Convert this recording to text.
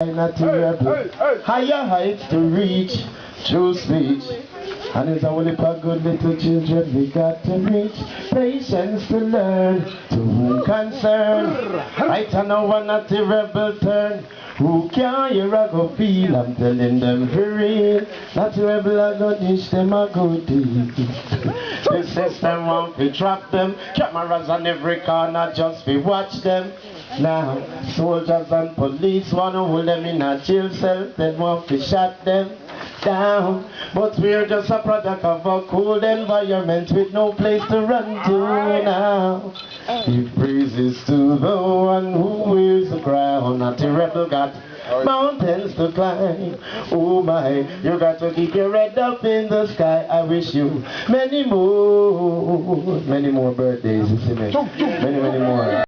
Natty rebel, higher heights to reach, true speech. And it's only for good little children we got to reach. Patience to learn, to whom concern. Right I know one Natty rebel turn. Who can hear a go feel? I'm telling them for real. Natty rebel I go dish them a good deed. The system want to trap them. Cameras on every corner just to watch them. Now, soldiers and police want to hold them in a jail cell, then want to shut them down. But we're just a product of a cold environment with no place to run to now. Give praises to the one who wears the crown. Natty rebel got mountains to climb. Oh my, you got to keep your head up in the sky. I wish you many more birthdays, you see me? Many more.